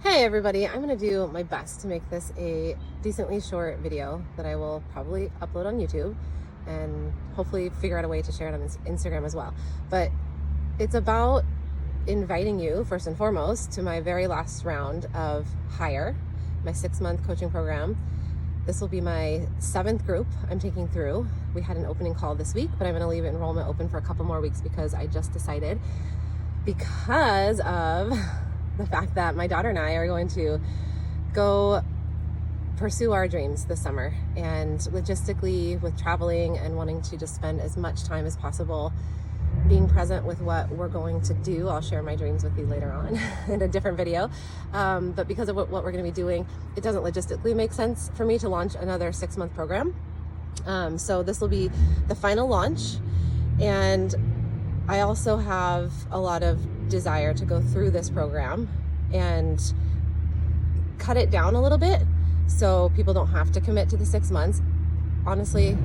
Hey everybody, I'm going to do my best to make this a decently short video that I will probably upload on YouTube and hopefully figure out a way to share it on Instagram as well. But it's about inviting you, first and foremost, to my very last round of Hire, my 6-month coaching program. This will be my 7th group I'm taking through. We had an opening call this week, but I'm going to leave enrollment open for a couple more weeks because I just decided, because of the fact that my daughter and I are going to go pursue our dreams this summer, and logistically with traveling and wanting to just spend as much time as possible being present with what we're going to do. I'll share my dreams with you later on in a different video, but because of what we're going to be doing, it doesn't logistically make sense for me to launch another 6-month program. So this will be the final launch, and I also have a lot of desire to go through this program and cut it down a little bit so people don't have to commit to the 6 months. Honestly,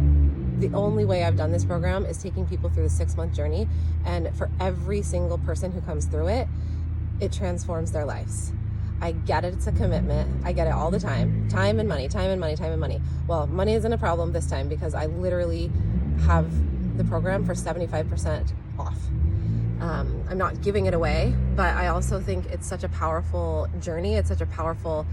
the only way I've done this program is taking people through the 6-month journey, and for every single person who comes through it, it transforms their lives. I get it, it's a commitment. I get it all the time. Time and money, time and money, time and money. Well, money isn't a problem this time because I literally have the program for 75% off. I'm not giving it away, but I also think it's such a powerful journey. It's such a powerful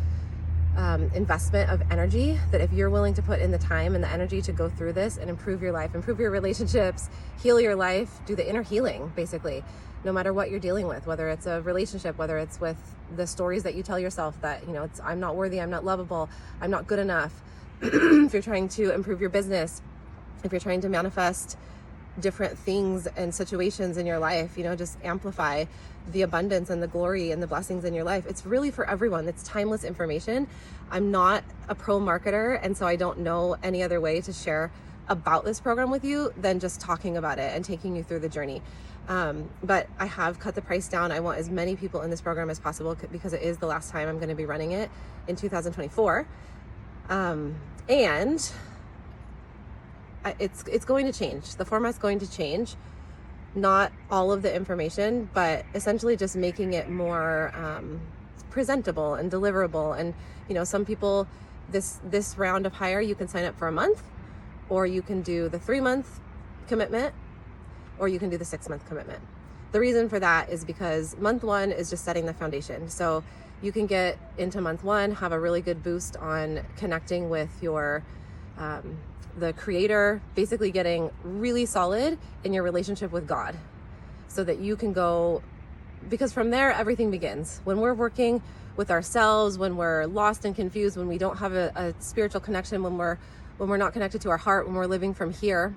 investment of energy that if you're willing to put in the time and the energy to go through this and improve your life, improve your relationships, heal your life, do the inner healing, basically, no matter what you're dealing with, whether it's a relationship, whether it's with the stories that you tell yourself that, it's I'm not worthy, I'm not lovable, I'm not good enough. If you're trying to improve your business, if you're trying to manifest different things and situations in your life, just amplify the abundance and the glory and the blessings in your life. It's really for everyone. It's timeless information. I'm not a pro marketer, and so I don't know any other way to share about this program with you than just talking about it and taking you through the journey. But I have cut the price down. I want as many people in this program as possible because it is the last time I'm going to be running it in 2024. And it's going to change. The format's going to change. Not all of the information, but essentially just making it more presentable and deliverable. And some people, this round of Hire, you can sign up for a month, or you can do the 3-month commitment, or you can do the 6-month commitment. The reason for that is because month 1 is just setting the foundation. So you can get into month 1, have a really good boost on connecting with your the creator, basically getting really solid in your relationship with God so that you can go, because from there everything begins. When we're working with ourselves, when we're lost and confused, when we don't have a spiritual connection, when we're not connected to our heart, when we're living from here.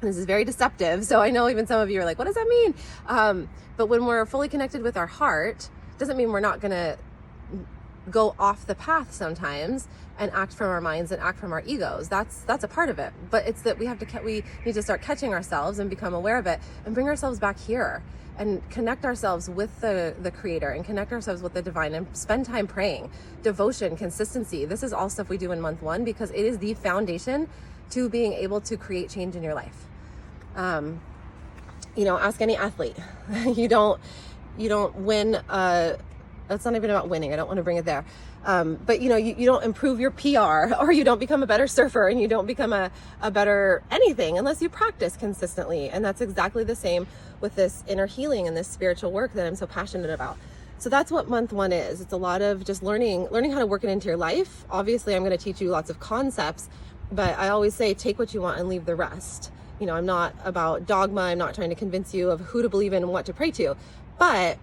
This is very deceptive, so I know even some of you are like, what does that mean? But when we're fully connected with our heart, doesn't mean we're not gonna go off the path sometimes and act from our minds and act from our egos. That's a part of it, but it's that we need to start catching ourselves and become aware of it and bring ourselves back here and connect ourselves with the creator and connect ourselves with the divine and spend time praying. Devotion, consistency, this is all stuff we do in month 1 because it is the foundation to being able to create change in your life. Ask any athlete. You don't win that's not even about winning. I don't want to bring it there. But you don't improve your PR, or you don't become a better surfer, and you don't become a better anything unless you practice consistently. And that's exactly the same with this inner healing and this spiritual work that I'm so passionate about. So that's what month 1 is. It's a lot of just learning how to work it into your life. Obviously, I'm going to teach you lots of concepts, but I always say take what you want and leave the rest. I'm not about dogma. I'm not trying to convince you of who to believe in and what to pray to, but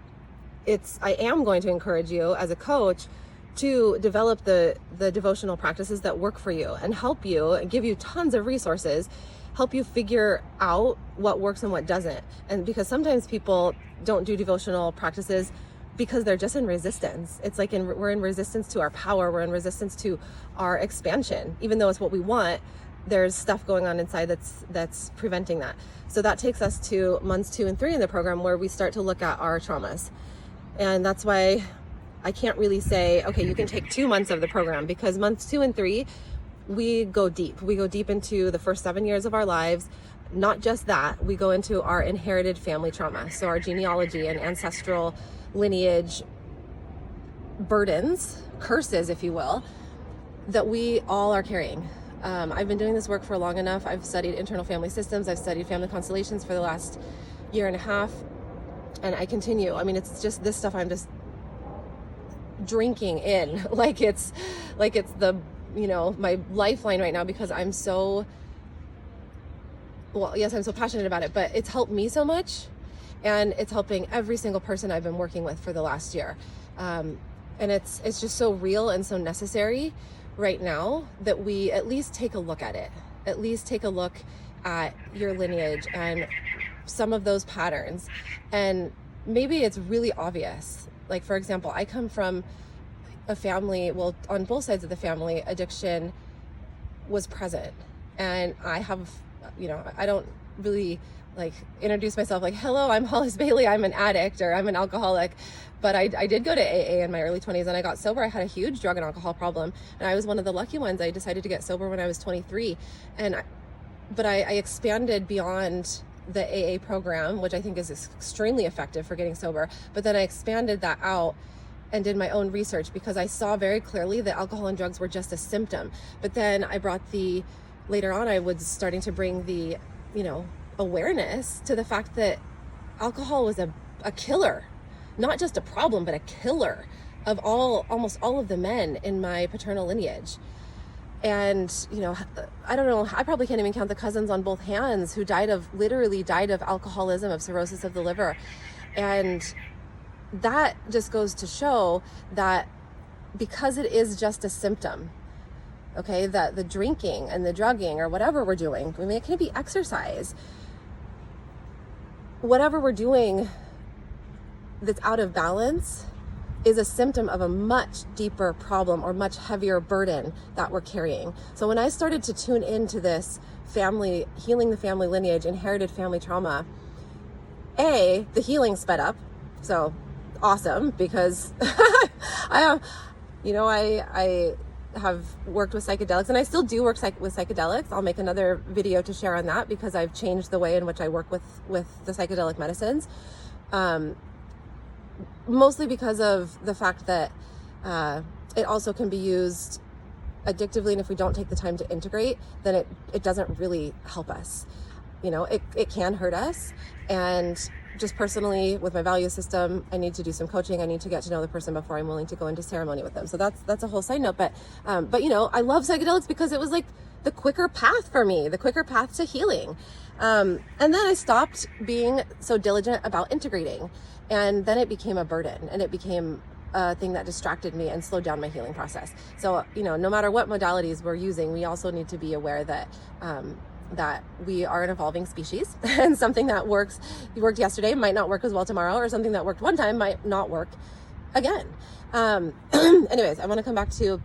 I am going to encourage you as a coach to develop the devotional practices that work for you and help you and give you tons of resources, help you figure out what works and what doesn't. And because sometimes people don't do devotional practices because they're just in resistance. It's like we're in resistance to our power. We're in resistance to our expansion. Even though it's what we want, there's stuff going on inside that's preventing that. So that takes us to months 2 and 3 in the program, where we start to look at our traumas. And that's why I can't really say, okay, you can take 2 months of the program, because months 2 and 3, we go deep. We go deep into the first 7 years of our lives. Not just that, we go into our inherited family trauma. So our genealogy and ancestral lineage burdens, curses, if you will, that we all are carrying. I've been doing this work for long enough. I've studied internal family systems. I've studied family constellations for the last year and a half, and I continue. I mean, it's just this stuff I'm just drinking in like it's the, you know, my lifeline right now, because I'm so, well, yes, I'm so passionate about it, but it's helped me so much, and it's helping every single person I've been working with for the last year. And it's just so real and so necessary right now that we at least take a look at it, at least take a look at your lineage and some of those patterns. And maybe it's really obvious. Like, for example, I come from a family, well, on both sides of the family, addiction was present. And I have, you know, I don't really like introduce myself like, hello, I'm Hollis Bailey, I'm an addict, or I'm an alcoholic. But I did go to AA in my early 20s, and I got sober. I had a huge drug and alcohol problem, and I was one of the lucky ones. I decided to get sober when I was 23. But I expanded beyond the AA program, which I think is extremely effective for getting sober. But then I expanded that out and did my own research, because I saw very clearly that alcohol and drugs were just a symptom. But then I brought later on, I was starting to bring the, you know, awareness to the fact that alcohol was a killer, not just a problem, but a killer of almost all of the men in my paternal lineage. And, you know, I don't know, I probably can't even count the cousins on both hands who literally died of alcoholism, of cirrhosis of the liver. And that just goes to show that because it is just a symptom, okay, that the drinking and the drugging or whatever we're doing, I mean, it can be exercise, whatever we're doing that's out of balance is a symptom of a much deeper problem or much heavier burden that we're carrying. So when I started to tune into this family, healing the family lineage, inherited family trauma, the healing sped up. So awesome, because I have worked with psychedelics, and I still do work with psychedelics. I'll make another video to share on that, because I've changed the way in which I work with the psychedelic medicines. Mostly because of the fact that it also can be used addictively, and if we don't take the time to integrate, then it doesn't really help us. You know, it can hurt us. And just personally, with my value system, I need to do some coaching. I need to get to know the person before I'm willing to go into ceremony with them. So that's a whole side note. But you know, I love psychedelics because it was like the quicker path for me, the quicker path to healing. And then I stopped being so diligent about integrating. And then it became a burden, and it became a thing that distracted me and slowed down my healing process. So, you know, no matter what modalities we're using, we also need to be aware that that we are an evolving species, and something that worked yesterday might not work as well tomorrow, or something that worked one time might not work again. Anyways, I want to come back to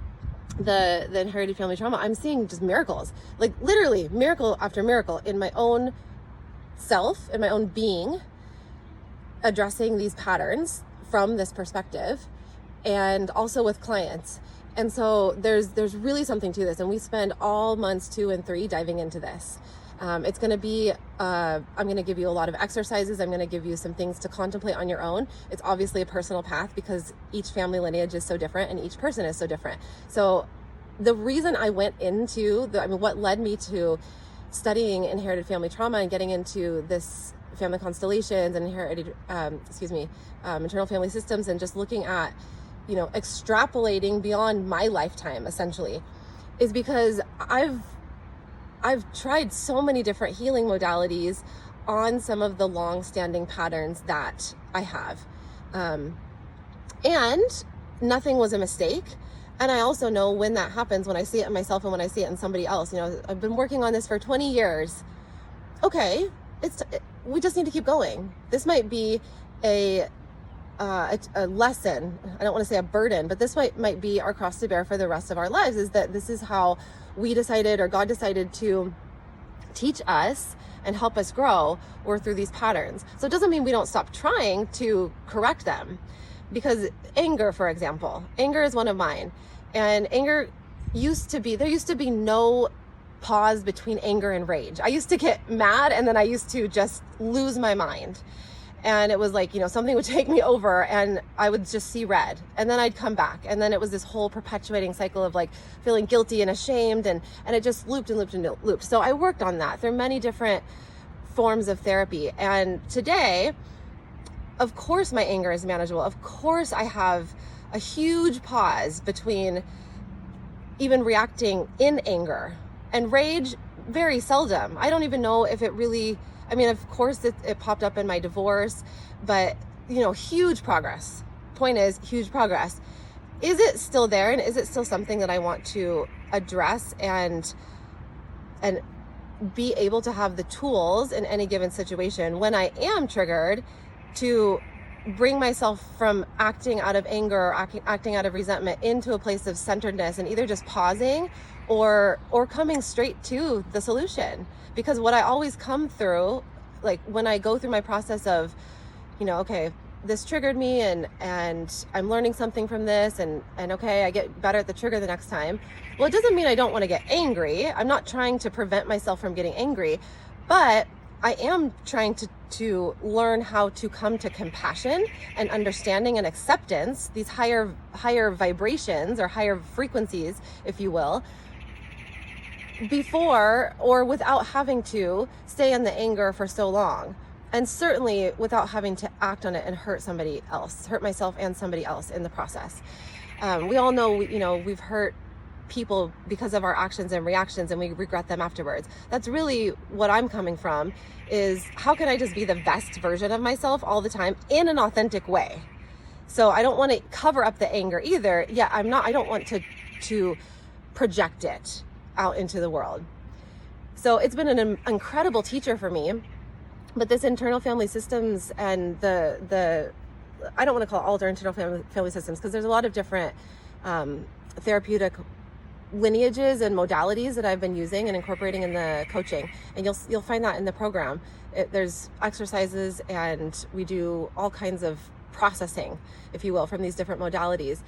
the inherited family trauma. I'm seeing just miracles, like literally miracle after miracle in my own self, in my own being, addressing these patterns from this perspective, and also with clients. And so there's really something to this, and we spend all months 2 and 3 diving into this. It's going to be, I'm going to give you a lot of exercises. I'm going to give you some things to contemplate on your own. It's obviously a personal path, because each family lineage is so different and each person is so different. So the reason I went into what led me to studying inherited family trauma and getting into this family constellations and inherited, internal family systems, and just looking at, you know, extrapolating beyond my lifetime essentially, is because I've tried so many different healing modalities on some of the long-standing patterns that I have, and nothing was a mistake. And I also know when that happens, when I see it in myself and when I see it in somebody else. You know, I've been working on this for 20 years. Okay, we just need to keep going. This might be a lesson. I don't want to say a burden, but this might be our cross to bear for the rest of our lives, is that this is how we decided, or God decided, to teach us and help us grow, or through these patterns. So it doesn't mean we don't stop trying to correct them, because anger, for example, anger is one of mine. And anger there used to be no pause between anger and rage. I used to get mad, and then I used to just lose my mind. And it was like, something would take me over and I would just see red, and then I'd come back. And then it was this whole perpetuating cycle of like feeling guilty and ashamed, and it just looped and looped and looped. So I worked on that through many different forms of therapy. And today, of course, my anger is manageable. Of course, I have a huge pause between even reacting in anger and rage. Very seldom. I don't even know if it really, of course it popped up in my divorce, but huge progress. Point is, huge progress. Is it still there? And is it still something that I want to address and be able to have the tools in any given situation when I am triggered to bring myself from acting out of anger or acting out of resentment into a place of centeredness, and either just pausing or coming straight to the solution? Because what I always come through, like when I go through my process of, okay, this triggered me and I'm learning something from this, and okay, I get better at the trigger the next time. Well, it doesn't mean I don't want to get angry. I'm not trying to prevent myself from getting angry, but I am trying to learn how to come to compassion and understanding and acceptance, these higher vibrations or higher frequencies, if you will, before or without having to stay in the anger for so long. And certainly without having to act on it and hurt somebody else, hurt myself and somebody else in the process. We all know, we've hurt people because of our actions and reactions, and we regret them afterwards. That's really what I'm coming from, is how can I just be the best version of myself all the time in an authentic way? So I don't want to cover up the anger either. Yeah, I don't want to project it out into the world. So it's been an incredible teacher for me. But this internal family systems and the I don't want to call it all internal family systems, because there's a lot of different therapeutic lineages and modalities that I've been using and incorporating in the coaching, and you'll find that in the program. There's exercises, and we do all kinds of processing, if you will, from these different modalities.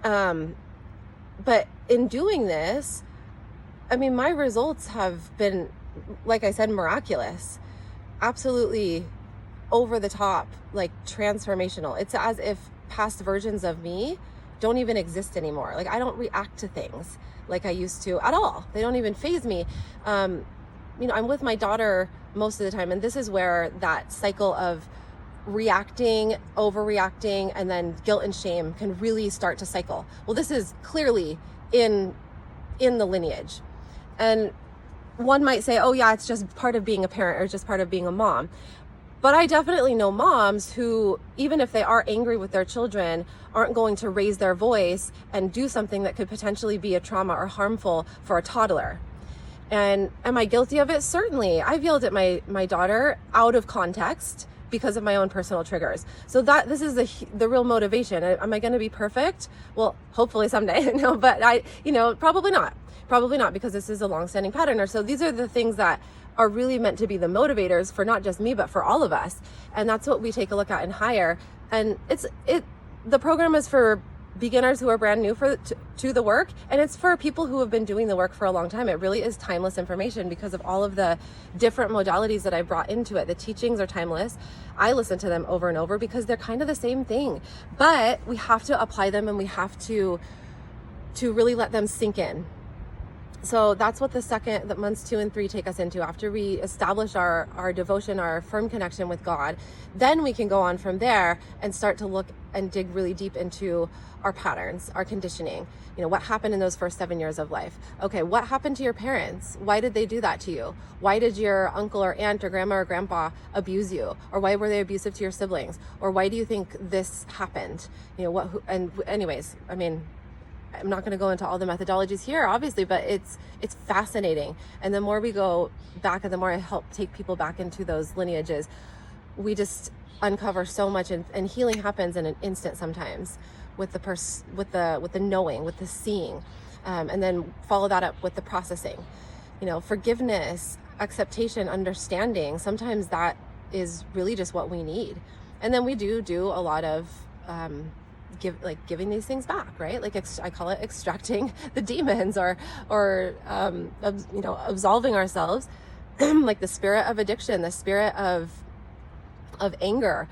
But in doing this, my results have been, like I said, miraculous. Absolutely over the top, like transformational. It's as if past versions of me don't even exist anymore. Like I don't react to things like I used to at all. They don't even faze me. I'm with my daughter most of the time, and this is where that cycle of reacting, overreacting, and then guilt and shame can really start to cycle. Well, this is clearly in the lineage. And one might say, oh yeah, it's just part of being a parent or just part of being a mom. But I definitely know moms who, even if they are angry with their children, aren't going to raise their voice and do something that could potentially be a trauma or harmful for a toddler. And am I guilty of it? Certainly. I've yelled at my daughter out of context because of my own personal triggers. So this is the real motivation. Am I going to be perfect? Well, hopefully someday. No, but probably not. Probably not, because this is a long-standing pattern. Or so these are the things that are really meant to be the motivators for not just me, but for all of us. And that's what we take a look at in Higher. And the program is for beginners who are brand new to the work, and it's for people who have been doing the work for a long time. It really is timeless information because of all of the different modalities that I brought into it. The teachings are timeless. I listen to them over and over because they're kind of the same thing, but we have to apply them, and we have to really let them sink in. So that's what that months 2 and 3 take us into. After we establish our devotion, our firm connection with God, then we can go on from there and start to look and dig really deep into our patterns, our conditioning. What happened in those first 7 years of life? Okay, what happened to your parents? Why did they do that to you? Why did your uncle or aunt or grandma or grandpa abuse you? Or why were they abusive to your siblings? Or why do you think this happened? Anyways, I'm not going to go into all the methodologies here, obviously, but it's fascinating. And the more we go back, and the more I help take people back into those lineages, we just uncover so much, and healing happens in an instant sometimes with the knowing, with the seeing, and then follow that up with the processing. Forgiveness, acceptation, understanding. Sometimes that is really just what we need. And then we do a lot of giving these things back, right? Like I call it extracting the demons, or absolving ourselves, like the spirit of addiction, the spirit of of anger.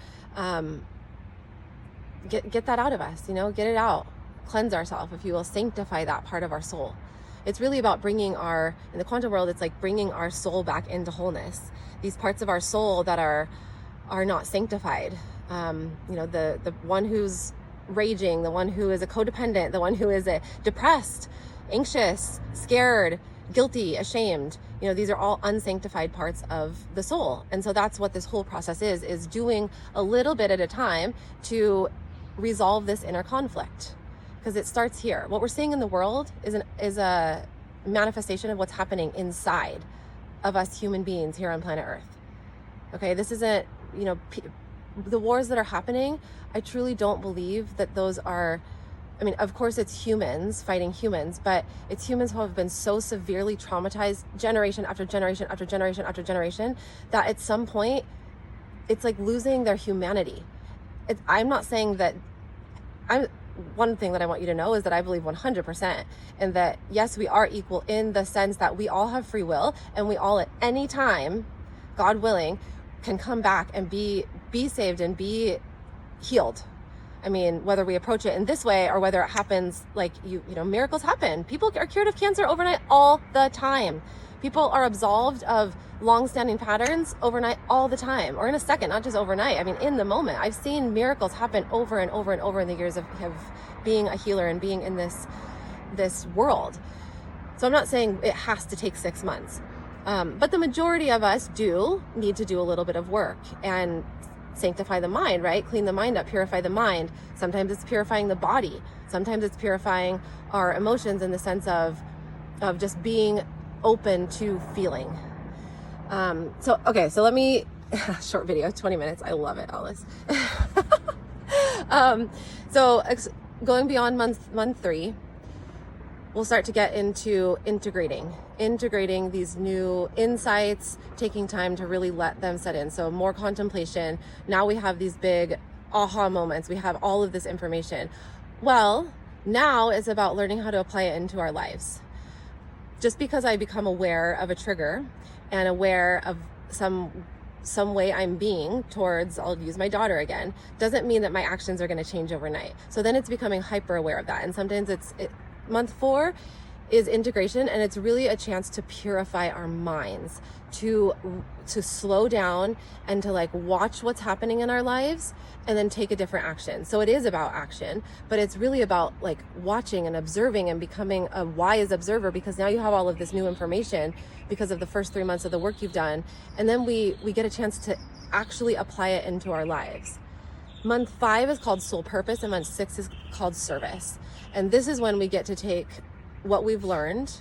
Get that out of us, get it out. Cleanse ourselves, if you will, sanctify that part of our soul. It's really about bringing in the quantum world, it's like bringing our soul back into wholeness. These parts of our soul that are not sanctified. The one who's raging, the one who is a codependent, the one who is depressed, anxious, scared, guilty, ashamed. These are all unsanctified parts of the soul. And so that's what this whole process is doing a little bit at a time to resolve this inner conflict. Because it starts here. What we're seeing in the world is a manifestation of what's happening inside of us human beings here on planet Earth. Okay, this isn't, the wars that are happening, I truly don't believe that those are, of course it's humans fighting humans, but it's humans who have been so severely traumatized generation after generation after generation after generation that at some point it's like losing their humanity. I'm not saying that one thing that I want you to know is that I believe 100% and that yes, we are equal in the sense that we all have free will and we all at any time, God willing, can come back and be saved and be healed. Whether we approach it in this way or whether it happens like miracles happen. People are cured of cancer overnight all the time. People are absolved of long-standing patterns overnight all the time, or in a second, not just overnight. In the moment. I've seen miracles happen over and over and over in the years of being a healer and being in this world. So I'm not saying it has to take 6 months, but the majority of us do need to do a little bit of work and sanctify the mind, right? Clean the mind up, purify the mind. Sometimes it's purifying the body. Sometimes it's purifying our emotions in the sense of just being open to feeling. So let me, short video, 20 minutes. I love it, Alice. Going beyond month 3, we'll start to get into integrating these new insights, taking time to really let them set in. So more contemplation. Now we have these big aha moments. We have all of this information. Well, now it's about learning how to apply it into our lives. Just because I become aware of a trigger and aware of some way I'm being towards, I'll use my daughter again, doesn't mean that my actions are going to change overnight. So then it's becoming hyper aware of that. And sometimes month 4 is integration, and it's really a chance to purify our minds, to slow down and to watch what's happening in our lives and then take a different action. So it is about action, but it's really about watching and observing and becoming a wise observer, because now you have all of this new information because of the first 3 months of the work you've done. And then we get a chance to actually apply it into our lives. Month 5 is called soul purpose, and month 6 is called service. And this is when we get to take what we've learned.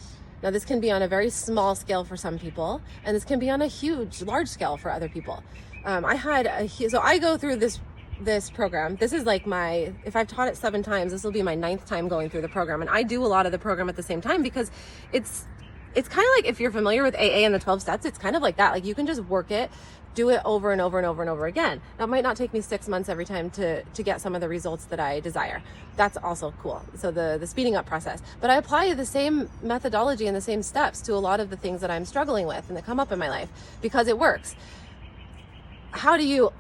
Now this can be on a very small scale for some people, and this can be on a large scale for other people. So I go through this program. This is if I've taught it 7 times, this will be my 9th time going through the program. And I do a lot of the program at the same time because it's kind of like, if you're familiar with AA and the 12 steps, it's kind of like that. You can just work it, do it over and over and over and over again. Now, it might not take me 6 months every time to get some of the results that I desire. That's also cool. So the speeding up process. But I apply the same methodology and the same steps to a lot of the things that I'm struggling with and that come up in my life because it works. How do you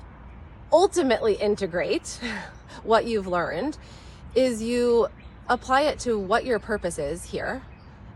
ultimately integrate what you've learned is you apply it to what your purpose is here.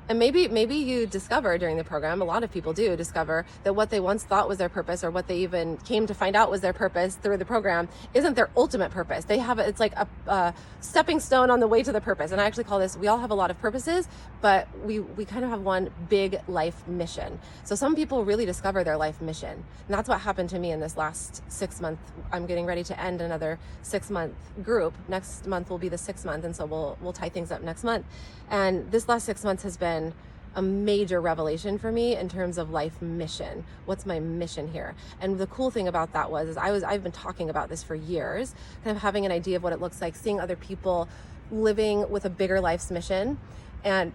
And maybe you discover during the program, a lot of people do discover that what they once thought was their purpose, or what they even came to find out was their purpose through the program, isn't their ultimate purpose. It's like a stepping stone on the way to the purpose. And I actually call this, we all have a lot of purposes, but we kind of have one big life mission. So some people really discover their life mission. And that's what happened to me in this last 6 month. I'm getting ready to end another 6-month group. Next month will be the 6th month. And so we'll tie things up next month. And this last 6 months has been a major revelation for me in terms of life mission. What's my mission here? And the cool thing about that was I've been talking about this for years, kind of having an idea of what it looks like, seeing other people living with a bigger life's mission and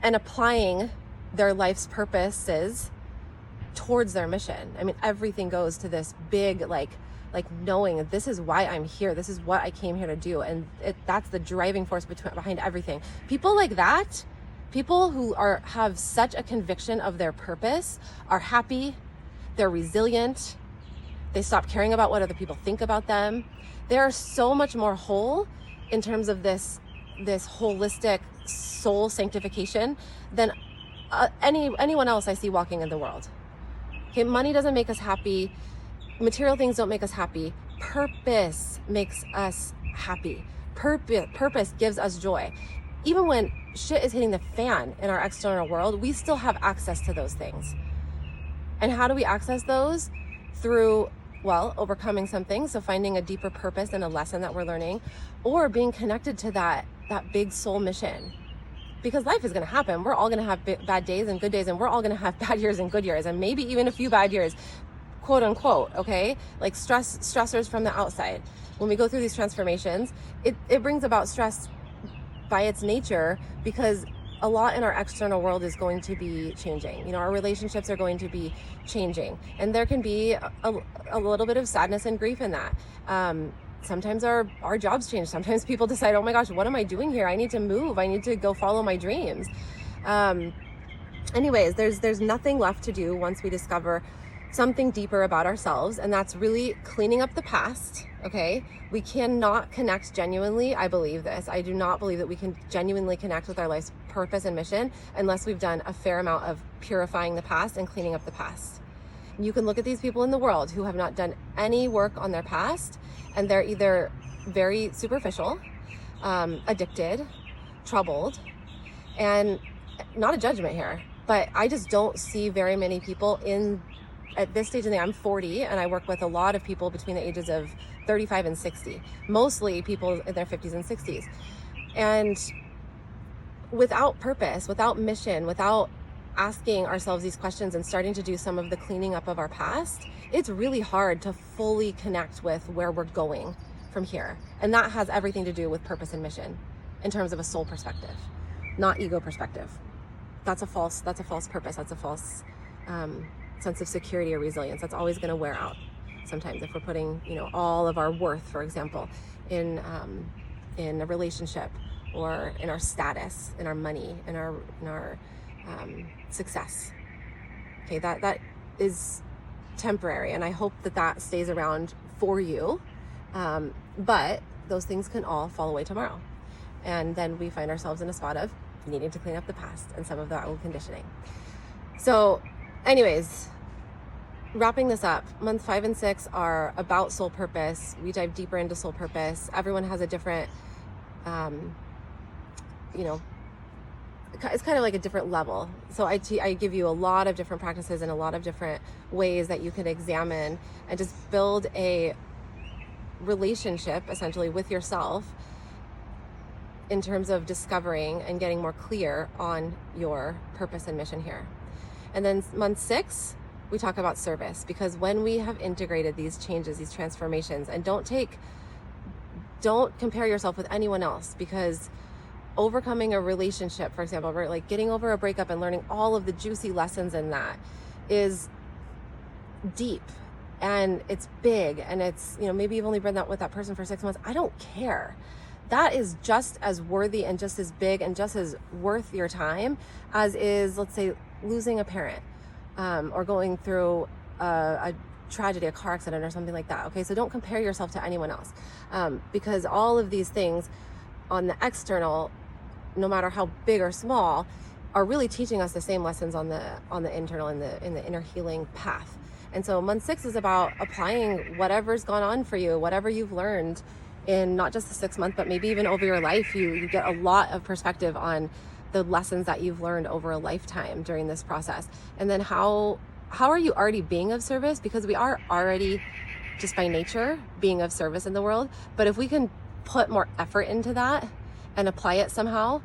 applying their life's purposes towards their mission. Everything goes to this big knowing that this is why I'm here. This is what I came here to do. And that's the driving force behind everything. People like that, people who have such a conviction of their purpose, are happy, they're resilient, They stop caring about what other people think about them. They are so much more whole in terms of this holistic soul sanctification than anyone else I see walking in the world. Okay, money doesn't make us happy. Material things don't make us happy. Purpose makes us happy. Purpose gives us joy. Even when shit is hitting the fan in our external world, we still have access to those things. And how do we access those? Through, well, overcoming something, so finding a deeper purpose and a lesson that we're learning, or being connected to that big soul mission. Because life is going to happen. We're all going to have bad days and good days, and we're all going to have bad years and good years, and maybe even a few bad years, quote unquote, okay? Like stressors from the outside. When we go through these transformations, it brings about stress by its nature, because a lot in our external world is going to be changing. You know, our relationships are going to be changing, and there can be a little bit of sadness and grief in that. Sometimes our jobs change. Sometimes people decide, oh my gosh, what am I doing here? I need to move. I need to go follow my dreams. Anyways, there's nothing left to do once we discover something deeper about ourselves, and that's really cleaning up the past. Okay, we cannot connect genuinely. I believe this. I do not believe that we can genuinely connect with our life's purpose and mission unless we've done a fair amount of purifying the past and cleaning up the past. You can look at these people in the world who have not done any work on their past, and they're either very superficial, addicted, troubled, and not a judgment here, but I just don't see very many people at this stage in the, I'm 40, and I work with a lot of people between the ages of 35 and 60, mostly people in their 50s and 60s. And without purpose, without mission, without asking ourselves these questions and starting to do some of the cleaning up of our past, it's really hard to fully connect with where we're going from here. And that has everything to do with purpose and mission in terms of a soul perspective, not ego perspective. That's a false purpose. That's a false sense of security or resilience. That's always going to wear out sometimes if we're putting, you know, all of our worth, for example, in a relationship, or in our status, in our money, in our success. Okay, that is temporary, and I hope that stays around for you. But those things can all fall away tomorrow, and then we find ourselves in a spot of needing to clean up the past and some of that old conditioning. So anyways, wrapping this up, month 5 and 6 are about soul purpose. We dive deeper into soul purpose. Everyone has a different, it's kind of like a different level. So I give you a lot of different practices and a lot of different ways that you can examine and just build a relationship essentially with yourself in terms of discovering and getting more clear on your purpose and mission here. And then month 6, we talk about service, because when we have integrated these changes, these transformations, and don't compare yourself with anyone else, because overcoming a relationship, for example, right, like getting over a breakup and learning all of the juicy lessons in that is deep, and it's big, and it's, you know, maybe you've only been with that person for 6 months. I don't care. That is just as worthy and just as big and just as worth your time as is, let's say, losing a parent, or going through a tragedy, a car accident or something like that. Okay, so don't compare yourself to anyone else, because all of these things on the external, no matter how big or small, are really teaching us the same lessons on the internal, in the inner healing path. And so month 6 is about applying whatever's gone on for you, whatever you've learned in not just the 6 month, but maybe even over your life. You get a lot of perspective on the lessons that you've learned over a lifetime during this process. And then how are you already being of service? Because we are already, just by nature, being of service in the world. But if we can put more effort into that and apply it somehow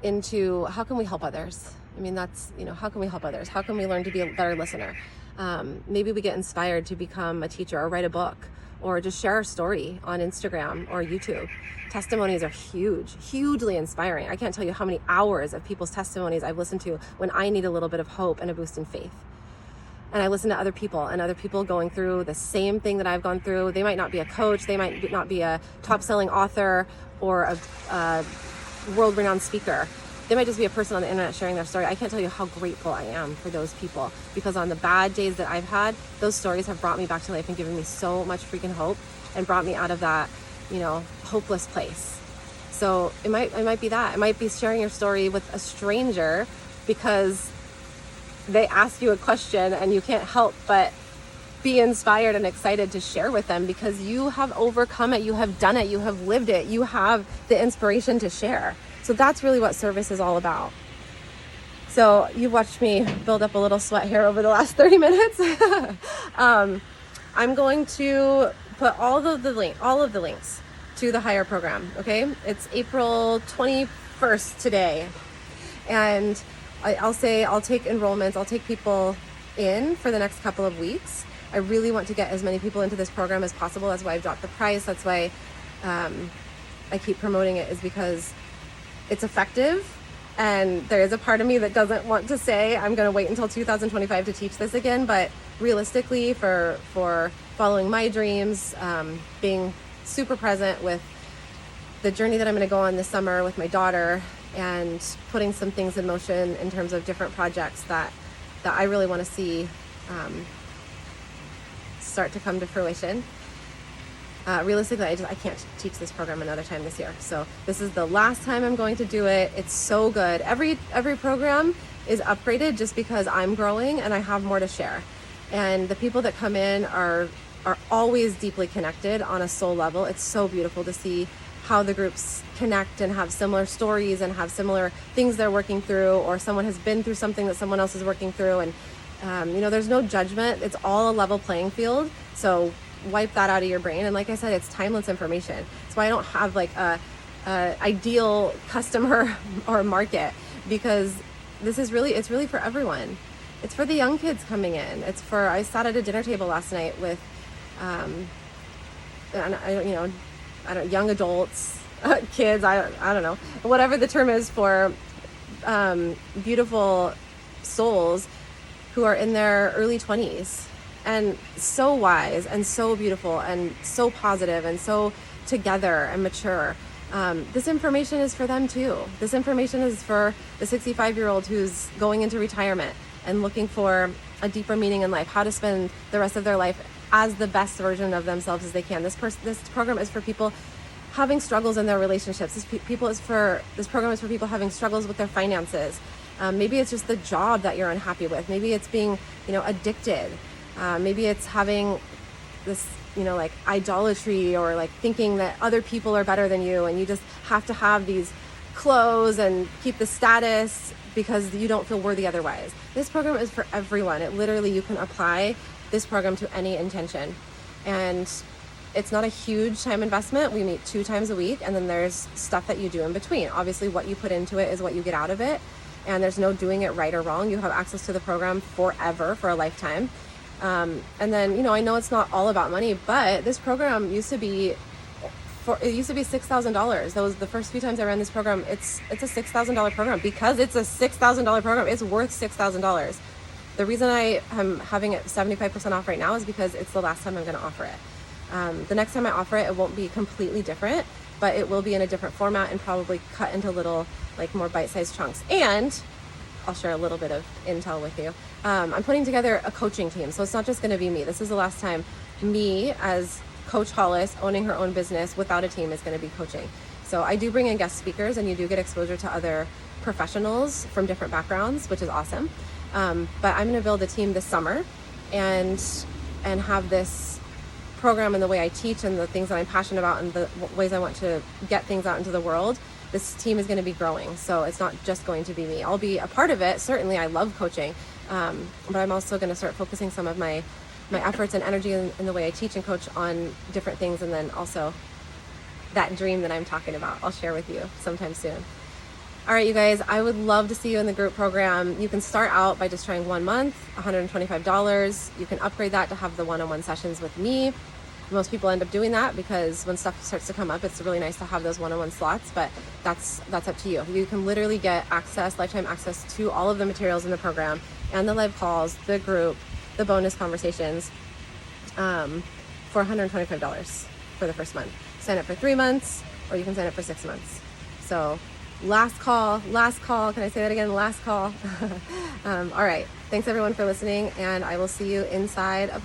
into how can we help others? I mean, that's, you know, how can we help others? How can we learn to be a better listener? Maybe we get inspired to become a teacher or write a book, or just share our story on Instagram or YouTube. Testimonies are hugely inspiring. I can't tell you how many hours of people's testimonies I've listened to when I need a little bit of hope and a boost in faith. And I listen to other people going through the same thing that I've gone through. They might not be a coach, they might not be a top-selling author or a world-renowned speaker, they might just be a person on the internet sharing their story. I can't tell you how grateful I am for those people, because on the bad days that I've had, those stories have brought me back to life and given me so much freaking hope and brought me out of that, hopeless place. So it might be that. It might be sharing your story with a stranger because they ask you a question and you can't help but be inspired and excited to share with them because you have overcome it, you have done it, you have lived it, you have the inspiration to share. So that's really what service is all about. So you've watched me build up a little sweat here over the last 30 minutes. I'm going to put all of the links to the Hire program, okay? It's April 21st today. And I'll take enrollments, I'll take people in for the next couple of weeks. I really want to get as many people into this program as possible. That's why I've dropped the price. That's why I keep promoting it, is because it's effective. And there is a part of me that doesn't want to say I'm going to wait until 2025 to teach this again. But realistically, for following my dreams, being super present with the journey that I'm going to go on this summer with my daughter, and putting some things in motion in terms of different projects that I really want to see start to come to fruition. Realistically, I can't teach this program another time this year. So this is the last time I'm going to do it. It's so good. Every program is upgraded just because I'm growing and I have more to share. And the people that come in are always deeply connected on a soul level. It's so beautiful to see how the groups connect and have similar stories and have similar things they're working through, or someone has been through something that someone else is working through. And there's no judgment. It's all a level playing field. So wipe that out of your brain. And like I said, it's timeless information. That's why I don't have like a ideal customer or market, because it's really for everyone. It's for the young kids coming in. I sat at a dinner table last night with, young adults, kids, I don't know, whatever the term is for beautiful souls who are in their early 20s and so wise and so beautiful and so positive and so together and mature. This information is for them too. This information is for the 65-year-old who's going into retirement and looking for a deeper meaning in life, how to spend the rest of their life as the best version of themselves as they can. This program is for people having struggles in their relationships. This program is for people having struggles with their finances. Maybe it's just the job that you're unhappy with. Maybe it's being, addicted. Maybe it's having this, like idolatry, or like thinking that other people are better than you and you just have to have these clothes and keep the status because you don't feel worthy otherwise. This program is for everyone. You can apply this program to any intention. And it's not a huge time investment. We meet 2 times a week, and then there's stuff that you do in between. Obviously, what you put into it is what you get out of it, and there's no doing it right or wrong. You have access to the program forever, for a lifetime. And then, I know it's not all about money, but this program used to be $6,000. That was the first few times I ran this program. It's a $6,000 program. Because it's a $6,000 program, it's worth $6,000. The reason I am having it 75% off right now is because it's the last time I'm going to offer it. The next time I offer it, it won't be completely different, but it will be in a different format and probably cut into little, like, more bite-sized chunks. And I'll share a little bit of intel with you. I'm putting together a coaching team, so it's not just going to be me. This is the last time me as Coach Hollis, owning her own business without a team, is going to be coaching. So I do bring in guest speakers, and you do get exposure to other professionals from different backgrounds, which is awesome. But I'm going to build a team this summer and have this program and the way I teach and the things that I'm passionate about and the ways I want to get things out into the world. This team is going to be growing. So it's not just going to be me. I'll be a part of it. Certainly, I love coaching. But I'm also going to start focusing some of my efforts and energy in the way I teach and coach on different things. And then also that dream that I'm talking about, I'll share with you sometime soon. All right, you guys, I would love to see you in the group program. You can start out by just trying 1 month, $125. You can upgrade that to have the one-on-one sessions with me. Most people end up doing that because when stuff starts to come up, it's really nice to have those one-on-one slots, but that's up to you. You can literally get lifetime access to all of the materials in the program and the live calls, the group, the bonus conversations for $125 for the first month. Sign up for 3 months, or you can sign up for 6 months. So Last call. Can I say that again? Last call. All right. Thanks everyone for listening, and I will see you inside of